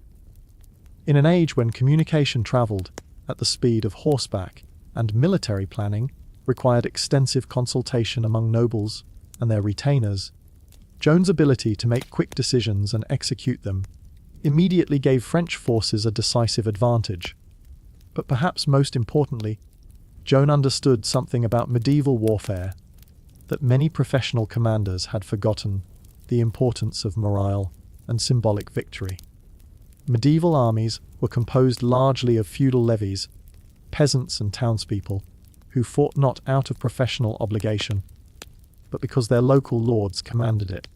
In an age when communication traveled at the speed of horseback and military planning required extensive consultation among nobles and their retainers, Joan's ability to make quick decisions and execute them immediately gave French forces a decisive advantage. But perhaps most importantly, Joan understood something about medieval warfare that many professional commanders had forgotten: the importance of morale and symbolic victory. Medieval armies were composed largely of feudal levies, peasants and townspeople, who fought not out of professional obligation, but because their local lords commanded it.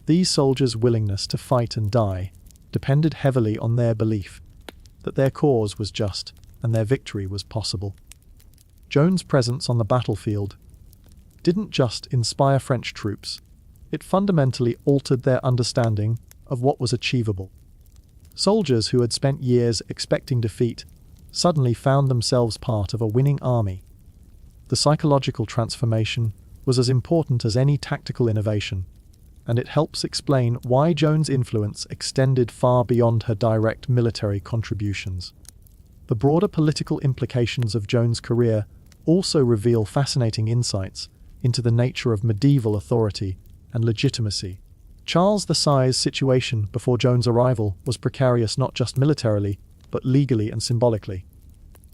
These soldiers' willingness to fight and die depended heavily on their belief that their cause was just and their victory was possible. Joan's presence on the battlefield didn't just inspire French troops, it fundamentally altered their understanding of what was achievable. Soldiers who had spent years expecting defeat suddenly found themselves part of a winning army. The psychological transformation was as important as any tactical innovation, and it helps explain why Joan's influence extended far beyond her direct military contributions. The broader political implications of Joan's career also reveal fascinating insights into the nature of medieval authority and legitimacy. Charles II's situation before Joan's arrival was precarious not just militarily, but legally and symbolically.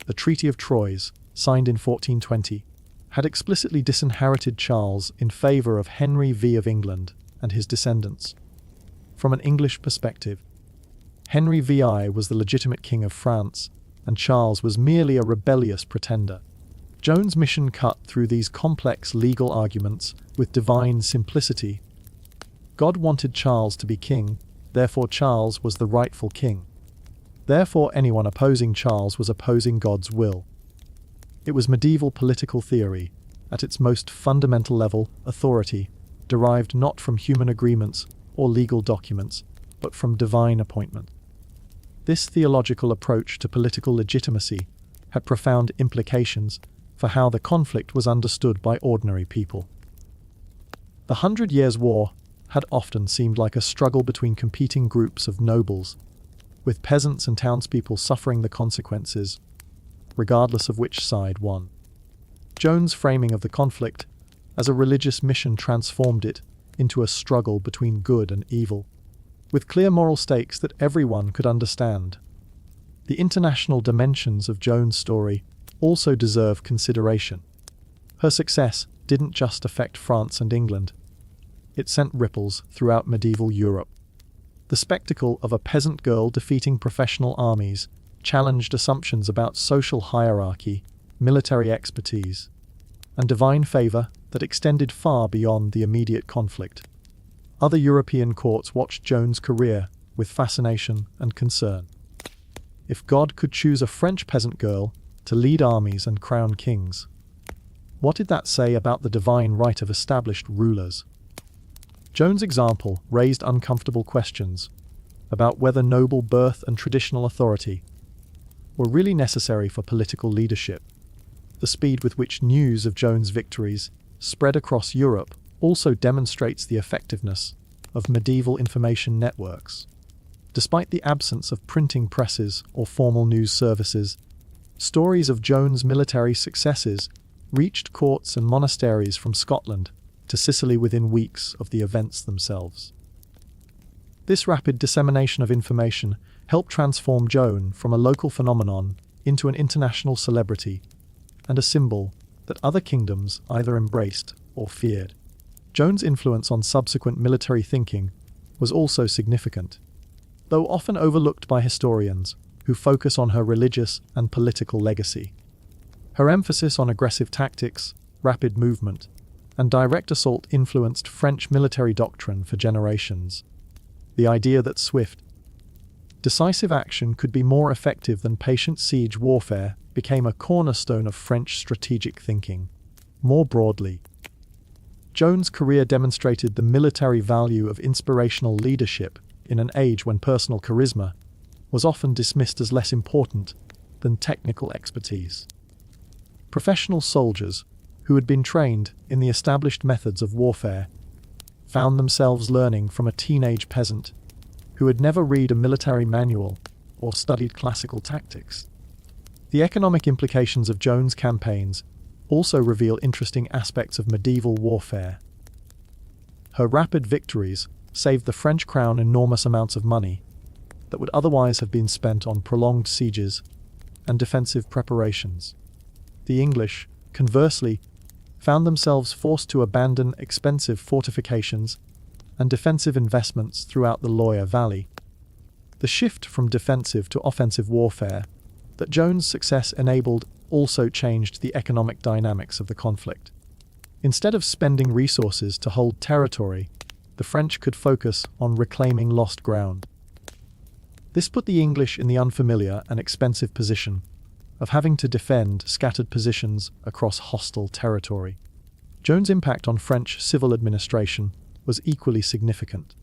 The Treaty of Troyes, signed in 1420, had explicitly disinherited Charles in favour of Henry V of England and his descendants. From an English perspective, Henry VI was the legitimate king of France, and Charles was merely a rebellious pretender. Joan's mission cut through these complex legal arguments with divine simplicity. God wanted Charles to be king, therefore Charles was the rightful king. Therefore anyone opposing Charles was opposing God's will. It was medieval political theory. At its most fundamental level, authority derived not from human agreements or legal documents, but from divine appointment. This theological approach to political legitimacy had profound implications for how the conflict was understood by ordinary people. The 100 Years' War had often seemed like a struggle between competing groups of nobles, with peasants and townspeople suffering the consequences, regardless of which side won. Joan's framing of the conflict as a religious mission transformed it into a struggle between good and evil, with clear moral stakes that everyone could understand. The international dimensions of Joan's story also deserve consideration. Her success didn't just affect France and England, it sent ripples throughout medieval Europe. The spectacle of a peasant girl defeating professional armies challenged assumptions about social hierarchy, military expertise, and divine favour that extended far beyond the immediate conflict. Other European courts watched Joan's career with fascination and concern. if God could choose a French peasant girl to lead armies and crown kings? What did that say about the divine right of established rulers? Joan's example raised uncomfortable questions about whether noble birth and traditional authority were really necessary for political leadership. The speed with which news of Joan's victories spread across Europe also demonstrates the effectiveness of medieval information networks. Despite the absence of printing presses or formal news services, stories of Joan's military successes reached courts and monasteries from Scotland to Sicily within weeks of the events themselves. This rapid dissemination of information helped transform Joan from a local phenomenon into an international celebrity and a symbol that other kingdoms either embraced or feared. Joan's influence on subsequent military thinking was also significant, though often overlooked by historians who focus on her religious and political legacy. Her emphasis on aggressive tactics, rapid movement, and direct assault influenced French military doctrine for generations. The idea that swift, decisive action could be more effective than patient siege warfare became a cornerstone of French strategic thinking. More broadly, Joan's career demonstrated the military value of inspirational leadership in an age when personal charisma was often dismissed as less important than technical expertise. Professional soldiers, who had been trained in the established methods of warfare, found themselves learning from a teenage peasant who had never read a military manual or studied classical tactics. The economic implications of Joan's campaigns also reveal interesting aspects of medieval warfare. Her rapid victories saved the French crown enormous amounts of money that would otherwise have been spent on prolonged sieges and defensive preparations. The English, conversely, found themselves forced to abandon expensive fortifications and defensive investments throughout the Loire Valley. The shift from defensive to offensive warfare that Joan's success enabled also changed the economic dynamics of the conflict. Instead of spending resources to hold territory, the French could focus on reclaiming lost ground. This put the English in the unfamiliar and expensive position of having to defend scattered positions across hostile territory. Joan's impact on French civil administration was equally significant.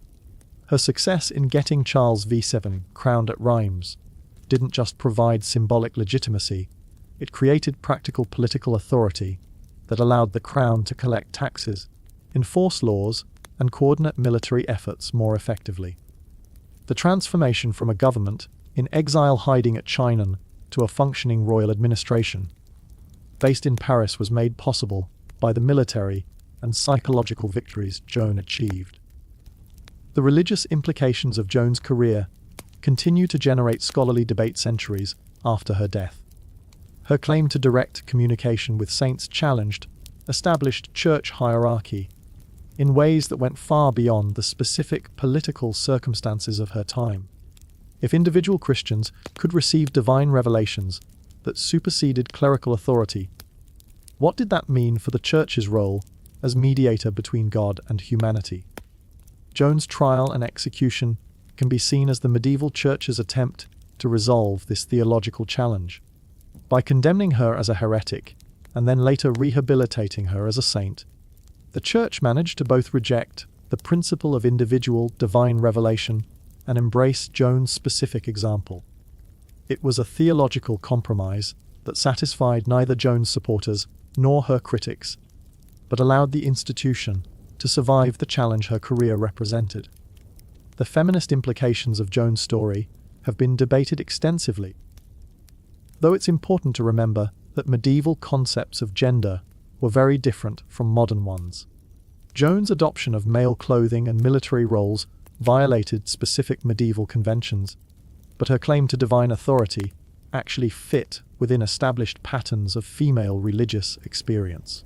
Her success in getting Charles VII crowned at Reims didn't just provide symbolic legitimacy, it created practical political authority that allowed the crown to collect taxes, enforce laws, and coordinate military efforts more effectively. The transformation from a government in exile hiding at Chinon to a functioning royal administration based in Paris was made possible by the military and psychological victories Joan achieved. The religious implications of Joan's career continue to generate scholarly debate centuries after her death. Her claim to direct communication with saints challenged established church hierarchy in ways that went far beyond the specific political circumstances of her time. If individual Christians could receive divine revelations that superseded clerical authority, what did that mean for the Church's role as mediator between God and humanity? Joan's trial and execution can be seen as the medieval Church's attempt to resolve this theological challenge. By condemning her as a heretic and then later rehabilitating her as a saint, the Church managed to both reject the principle of individual divine revelation and embrace Joan's specific example. It was a theological compromise that satisfied neither Joan's supporters nor her critics, but allowed the institution to survive the challenge her career represented. The feminist implications of Joan's story have been debated extensively, though it's important to remember that medieval concepts of gender were very different from modern ones. Joan's adoption of male clothing and military roles violated specific medieval conventions, but her claim to divine authority actually fit within established patterns of female religious experience.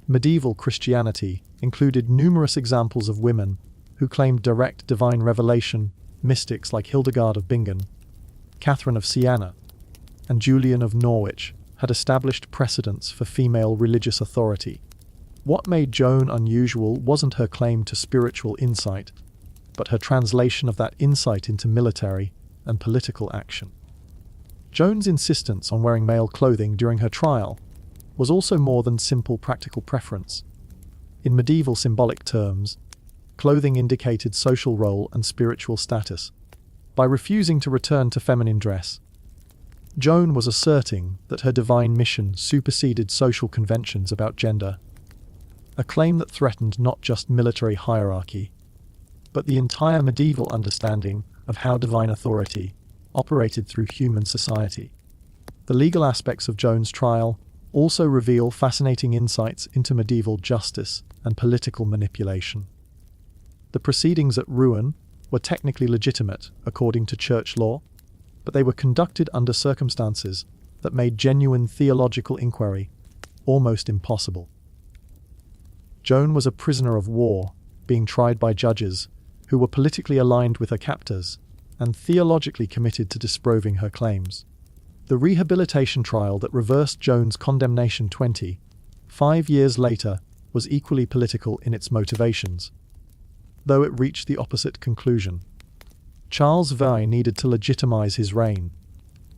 Medieval Christianity included numerous examples of women who claimed direct divine revelation. Mystics like Hildegard of Bingen, Catherine of Siena, and Julian of Norwich had established precedents for female religious authority. What made Joan unusual wasn't her claim to spiritual insight, but her translation of that insight into military and political action. Joan's insistence on wearing male clothing during her trial was also more than simple practical preference. In medieval symbolic terms, clothing indicated social role and spiritual status. By refusing to return to feminine dress, Joan was asserting that her divine mission superseded social conventions about gender, a claim that threatened not just military hierarchy, but the entire medieval understanding of how divine authority operated through human society. The legal aspects of Joan's trial also reveal fascinating insights into medieval justice and political manipulation. The proceedings at Rouen were technically legitimate according to church law, but they were conducted under circumstances that made genuine theological inquiry almost impossible. Joan was a prisoner of war, being tried by judges who were politically aligned with her captors and theologically committed to disproving her claims. The rehabilitation trial that reversed Joan's condemnation 25 years later was equally political in its motivations, though it reached the opposite conclusion. Charles VI needed to legitimize his reign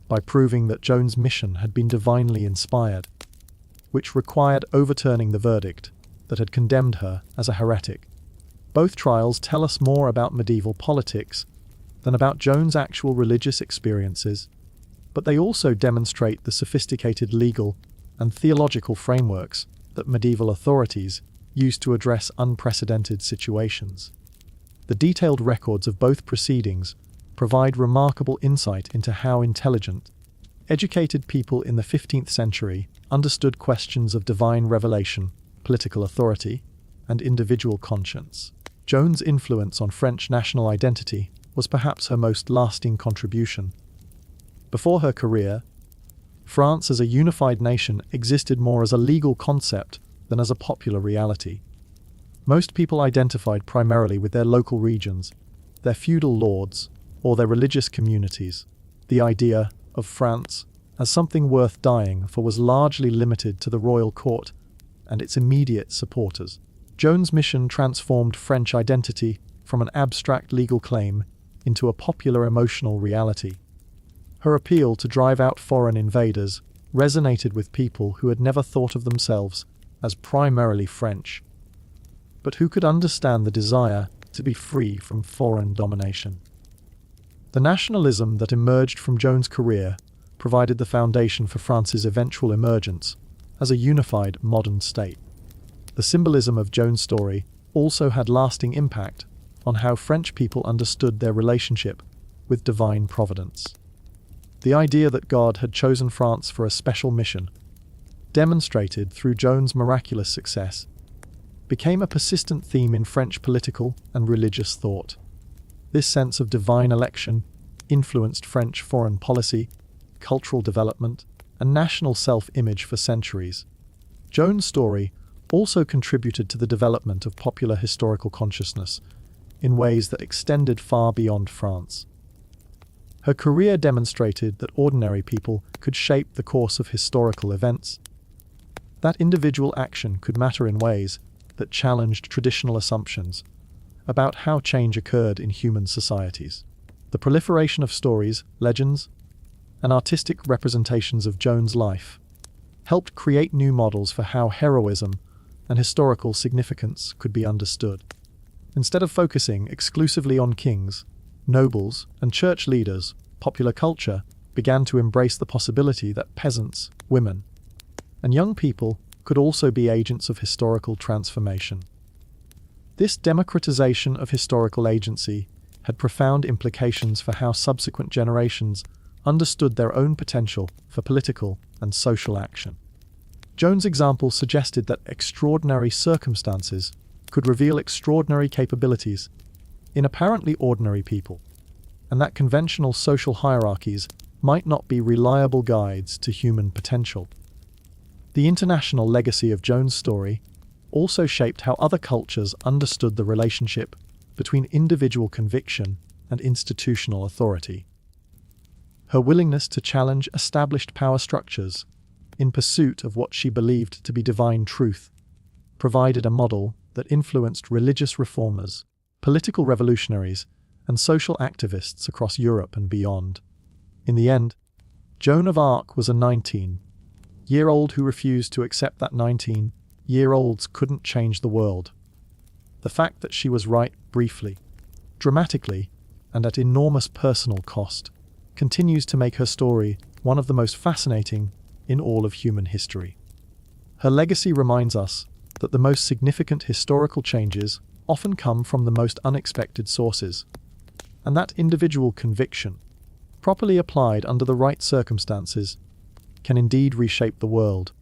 by proving that Joan's mission had been divinely inspired, which required overturning the verdict that had condemned her as a heretic. Both trials tell us more about medieval politics than about Joan's actual religious experiences, but they also demonstrate the sophisticated legal and theological frameworks that medieval authorities used to address unprecedented situations. The detailed records of both proceedings provide remarkable insight into how intelligent, educated people in the 15th century understood questions of divine revelation, political authority, and individual conscience. Joan's influence on French national identity was perhaps her most lasting contribution. Before her career, France as a unified nation existed more as a legal concept than as a popular reality. Most people identified primarily with their local regions, their feudal lords, or their religious communities. The idea of France as something worth dying for was largely limited to the royal court and its immediate supporters. Joan's mission transformed French identity from an abstract legal claim into a popular emotional reality. Her appeal to drive out foreign invaders resonated with people who had never thought of themselves as primarily French, but who could understand the desire to be free from foreign domination. The nationalism that emerged from Joan's career provided the foundation for France's eventual emergence as a unified modern state. The symbolism of Joan's story also had lasting impact on how French people understood their relationship with divine providence. The idea that God had chosen France for a special mission, demonstrated through Joan's miraculous success, became a persistent theme in French political and religious thought. This sense of divine election influenced French foreign policy, cultural development, and national self-image for centuries. Joan's story also contributed to the development of popular historical consciousness in ways that extended far beyond France. Her career demonstrated that ordinary people could shape the course of historical events, that individual action could matter in ways that challenged traditional assumptions about how change occurred in human societies. The proliferation of stories, legends, and artistic representations of Joan's life helped create new models for how heroism and historical significance could be understood. Instead of focusing exclusively on kings, nobles, and church leaders, popular culture began to embrace the possibility that peasants, women, and young people could also be agents of historical transformation. This democratization of historical agency had profound implications for how subsequent generations understood their own potential for political and social action. Joan's example suggested that extraordinary circumstances could reveal extraordinary capabilities in apparently ordinary people, and that conventional social hierarchies might not be reliable guides to human potential. The international legacy of Joan's story also shaped how other cultures understood the relationship between individual conviction and institutional authority. Her willingness to challenge established power structures in pursuit of what she believed to be divine truth provided a model that influenced religious reformers, political revolutionaries, and social activists across Europe and beyond. In the end, Joan of Arc was a 19-year-old who refused to accept that 19-year-olds couldn't change the world. The fact that she was right briefly, dramatically, and at enormous personal cost continues to make her story one of the most fascinating in all of human history. Her legacy reminds us that the most significant historical changes often come from the most unexpected sources, and that individual conviction, properly applied under the right circumstances, can indeed reshape the world.